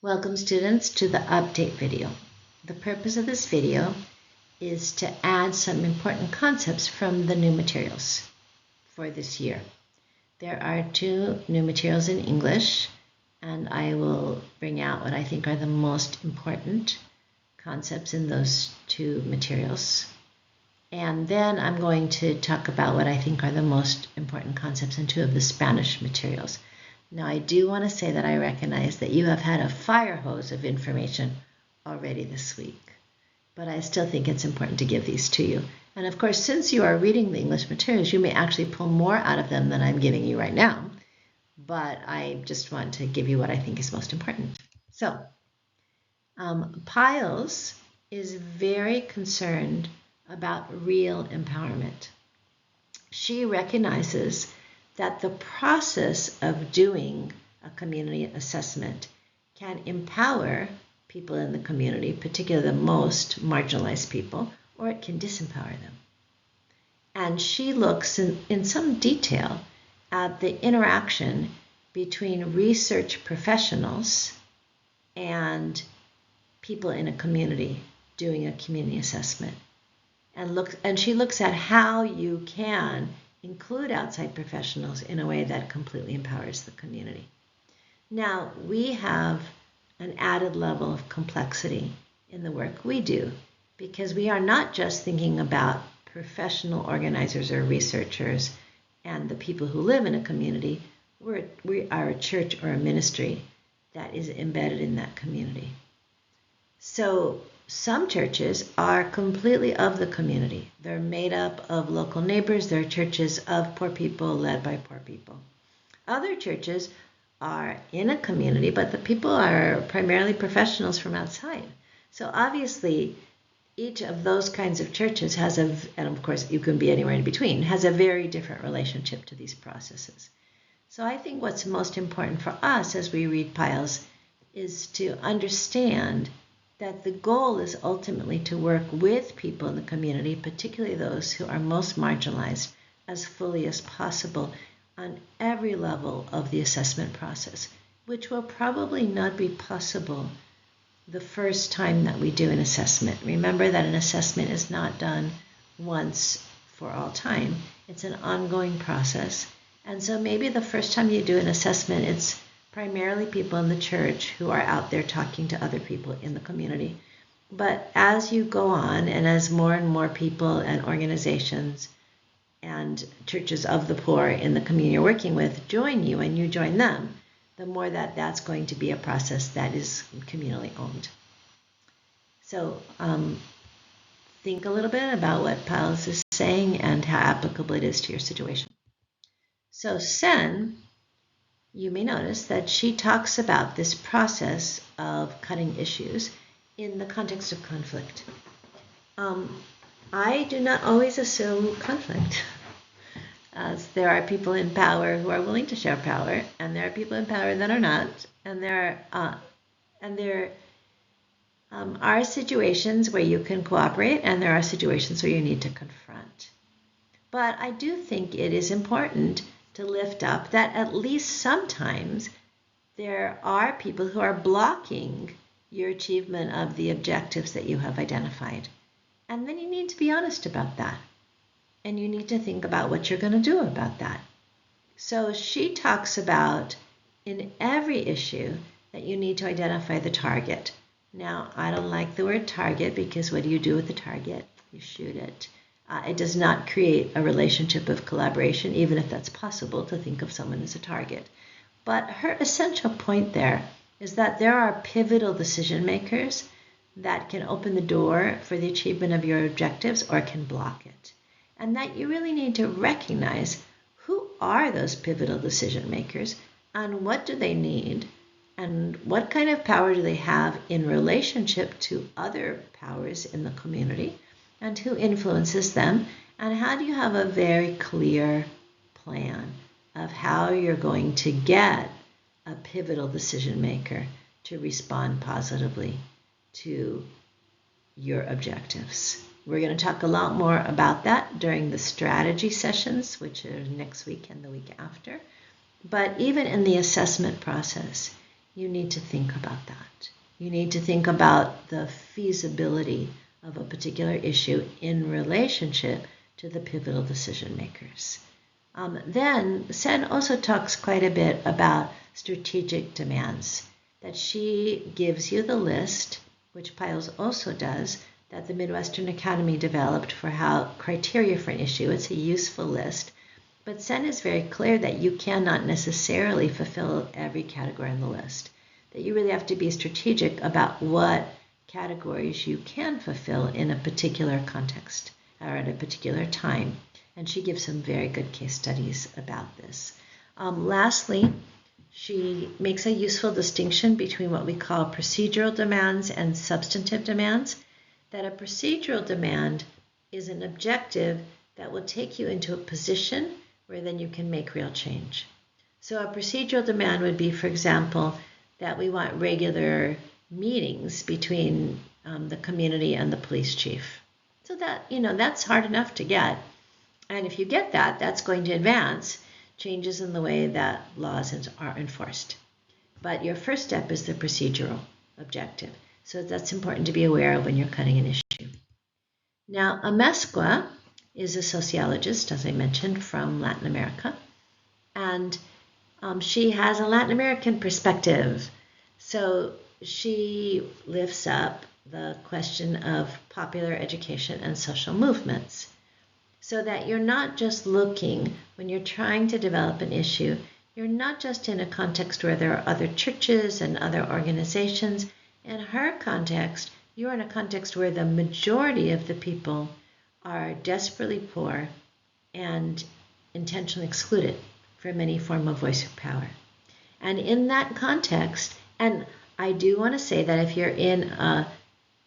Welcome students to the update video. The purpose of this video is to add some important concepts from the new materials for this year. There are 2 new materials in English, and I will bring out what I think are the most important concepts in those 2 materials. And then I'm going to talk about what I think are the most important concepts in 2 of the Spanish materials. Now, I do want to say that I recognize that you have had a fire hose of information already this week, but I still think it's important to give these to you. And of course, since you are reading the English materials, you may actually pull more out of them than I'm giving you right now, but I just want to give you what I think is most important. So, Piles is very concerned about real empowerment. She recognizes that the process of doing a community assessment can empower people in the community, particularly the most marginalized people, or it can disempower them. And she looks in some detail at the interaction between research professionals and people in a community doing a community assessment. And she looks at how you can include outside professionals in a way that completely empowers the community. Now, we have an added level of complexity in the work we do because we are not just thinking about professional organizers or researchers and the people who live in a community. We are a church or a ministry that is embedded in that community. So some churches are completely of the community. They're made up of local neighbors. They're churches of poor people led by poor people. Other churches are in a community, but the people are primarily professionals from outside. So obviously, each of those kinds of churches has and of course you can be anywhere in between, has a very different relationship to these processes. So I think what's most important for us as we read Piles is to understand that the goal is ultimately to work with people in the community, particularly those who are most marginalized, as fully as possible on every level of the assessment process, which will probably not be possible the first time that we do an assessment. Remember that an assessment is not done once for all time. It's an ongoing process. And so maybe the first time you do an assessment, it's primarily people in the church who are out there talking to other people in the community. But as you go on and as more and more people and organizations and churches of the poor in the community you're working with join you and you join them, the more that's going to be a process that is communally owned. So think a little bit about what Piles is saying and how applicable it is to your situation. So Sen, you may notice that she talks about this process of cutting issues in the context of conflict. I do not always assume conflict. There are people in power who are willing to share power, and there are people in power that are not, and there are situations where you can cooperate, and there are situations where you need to confront. But I do think it is important to lift up that at least sometimes there are people who are blocking your achievement of the objectives that you have identified. And then you need to be honest about that. And you need to think about what you're going to do about that. So she talks about in every issue that you need to identify the target. Now, I don't like the word target because what do you do with the target? You shoot it. It does not create a relationship of collaboration, even if that's possible to think of someone as a target. But her essential point there is that there are pivotal decision makers that can open the door for the achievement of your objectives or can block it. And that you really need to recognize who are those pivotal decision makers and what do they need and what kind of power do they have in relationship to other powers in the community and who influences them, and how do you have a very clear plan of how you're going to get a pivotal decision maker to respond positively to your objectives. We're going to talk a lot more about that during the strategy sessions, which are next week and the week after. But even in the assessment process, you need to think about that. You need to think about the feasibility of a particular issue in relationship to the pivotal decision makers. Then Sen also talks quite a bit about strategic demands, that she gives you the list, which Piles also does, that the Midwestern Academy developed for how criteria for an issue. It's a useful list. But Sen is very clear that you cannot necessarily fulfill every category on the list, that you really have to be strategic about what categories you can fulfill in a particular context or at a particular time. And she gives some very good case studies about this. Lastly, she makes a useful distinction between what we call procedural demands and substantive demands, that a procedural demand is an objective that will take you into a position where then you can make real change. So a procedural demand would be, for example, that we want regular meetings between the community and the police chief. So that, that's hard enough to get. And if you get that, that's going to advance changes in the way that laws are enforced. But your first step is the procedural objective. So that's important to be aware of when you're cutting an issue. Now, Amezcua is a sociologist, as I mentioned, from Latin America. And she has a Latin American perspective. So she lifts up the question of popular education and social movements, so that you're not just looking, when you're trying to develop an issue, you're not just in a context where there are other churches and other organizations. In her context, you're in a context where the majority of the people are desperately poor and intentionally excluded from any form of voice of power. And in that context, and I do want to say that if you're in a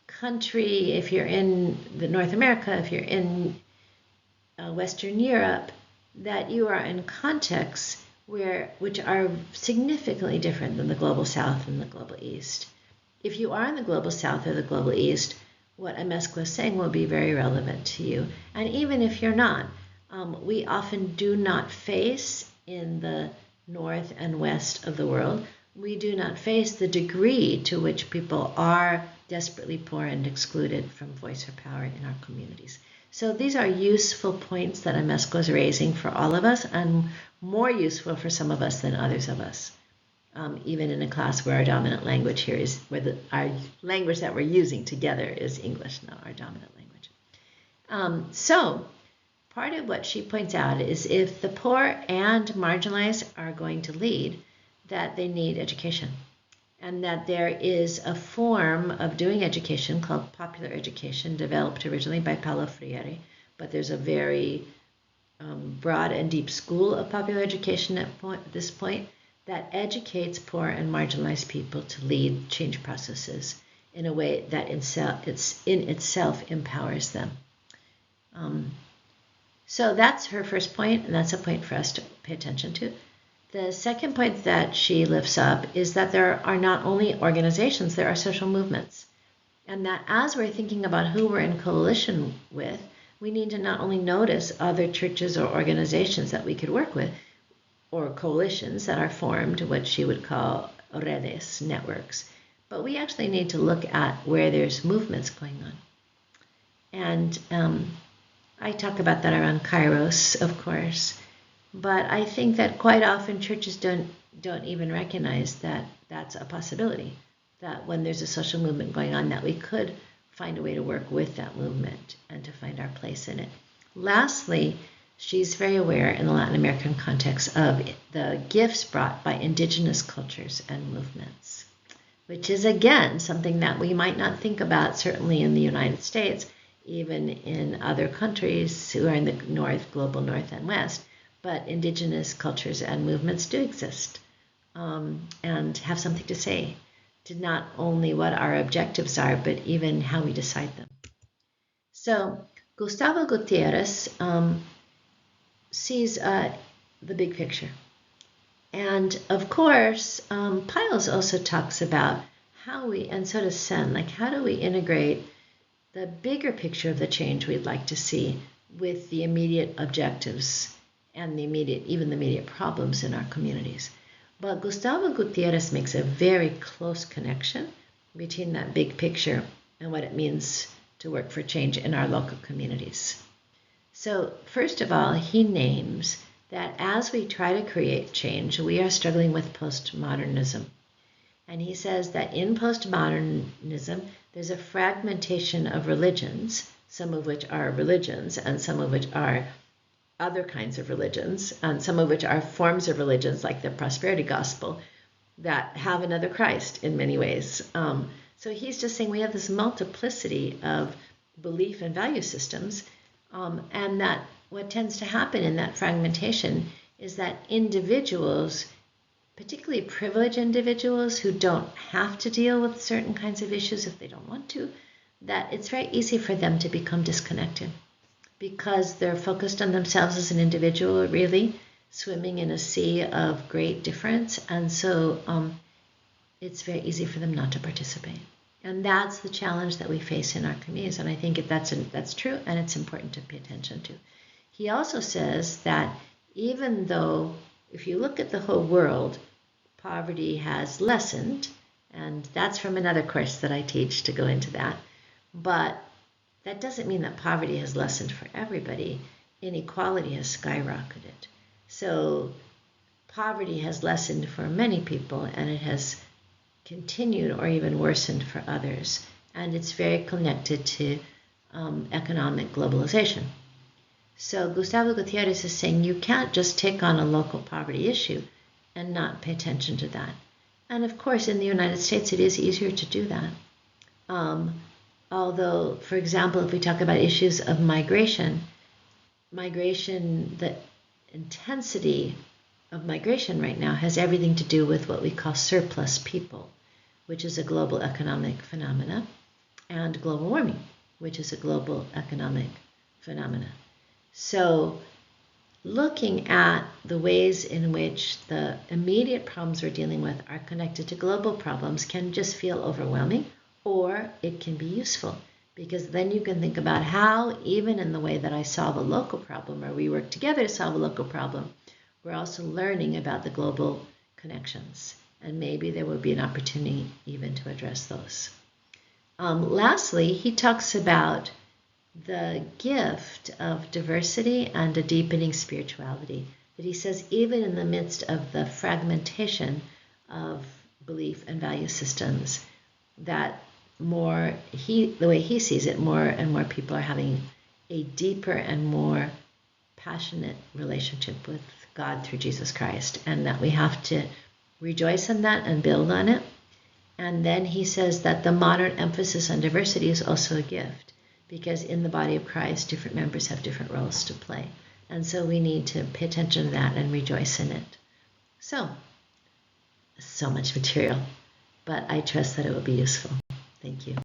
country, if you're in North America, if you're in Western Europe, that you are in contexts which are significantly different than the global South and the global East. If you are in the global South or the global East, what Amezcua is saying will be very relevant to you. And even if you're not, we often do not face in the North and West of the world, we do not face the degree to which people are desperately poor and excluded from voice or power in our communities. So these are useful points that Amezcua is raising for all of us, and more useful for some of us than others of us. Even in a class where our dominant language here is, our language that we're using together is English, not our dominant language. So part of what she points out is if the poor and marginalized are going to lead, that they need education. And that there is a form of doing education called popular education, developed originally by Paulo Freire, but there's a very broad and deep school of popular education at this point that educates poor and marginalized people to lead change processes in a way that in itself empowers them. So that's her first point, and that's a point for us to pay attention to. The second point that she lifts up is that there are not only organizations, there are social movements. And that as we're thinking about who we're in coalition with, we need to not only notice other churches or organizations that we could work with, or coalitions that are formed, what she would call redes, networks, but we actually need to look at where there's movements going on. And I talk about that around Kairos, of course. But I think that quite often churches don't even recognize that that's a possibility, that when there's a social movement going on, that we could find a way to work with that movement and to find our place in it. Lastly, she's very aware in the Latin American context of the gifts brought by indigenous cultures and movements, which is, again, something that we might not think about, certainly in the United States, even in other countries who are in the global North and West. But indigenous cultures and movements do exist and have something to say to not only what our objectives are, but even how we decide them. So Gustavo Gutierrez sees the big picture. And of course, Piles also talks about how and so does Sen, how do we integrate the bigger picture of the change we'd like to see with the immediate objectives and even the immediate problems in our communities. But Gustavo Gutierrez makes a very close connection between that big picture and what it means to work for change in our local communities. So, first of all, he names that as we try to create change, we are struggling with postmodernism. And he says that in postmodernism, there's a fragmentation of religions, some of which are religions, and some of which are other kinds of religions, and some of which are forms of religions like the prosperity gospel that have another Christ in many ways. So he's just saying we have this multiplicity of belief and value systems, and that what tends to happen in that fragmentation is that individuals, particularly privileged individuals who don't have to deal with certain kinds of issues if they don't want to, that it's very easy for them to become disconnected because they're focused on themselves as an individual, really swimming in a sea of great difference. And so it's very easy for them not to participate. And that's the challenge that we face in our communities. And I think that's true, and it's important to pay attention to. He also says that even though, if you look at the whole world, poverty has lessened, and that's from another course that I teach to go into that, but that doesn't mean that poverty has lessened for everybody. Inequality has skyrocketed. So poverty has lessened for many people, and it has continued or even worsened for others. And it's very connected to economic globalization. So Gustavo Gutierrez is saying you can't just take on a local poverty issue and not pay attention to that. And of course, in the United States, it is easier to do that. Although, for example, if we talk about issues of migration, the intensity of migration right now has everything to do with what we call surplus people, which is a global economic phenomena, and global warming, which is a global economic phenomena. So looking at the ways in which the immediate problems we're dealing with are connected to global problems can just feel overwhelming, or it can be useful, because then you can think about how, even in the way that I solve a local problem, or we work together to solve a local problem, we're also learning about the global connections, and maybe there will be an opportunity even to address those. Lastly, he talks about the gift of diversity and a deepening spirituality, that he says even in the midst of the fragmentation of belief and value systems, that the way he sees it, more and more people are having a deeper and more passionate relationship with God through Jesus Christ, and that we have to rejoice in that and build on it. And then he says that the modern emphasis on diversity is also a gift, because in the body of Christ, different members have different roles to play. And so we need to pay attention to that and rejoice in it. So much material, but I trust that it will be useful. Thank you.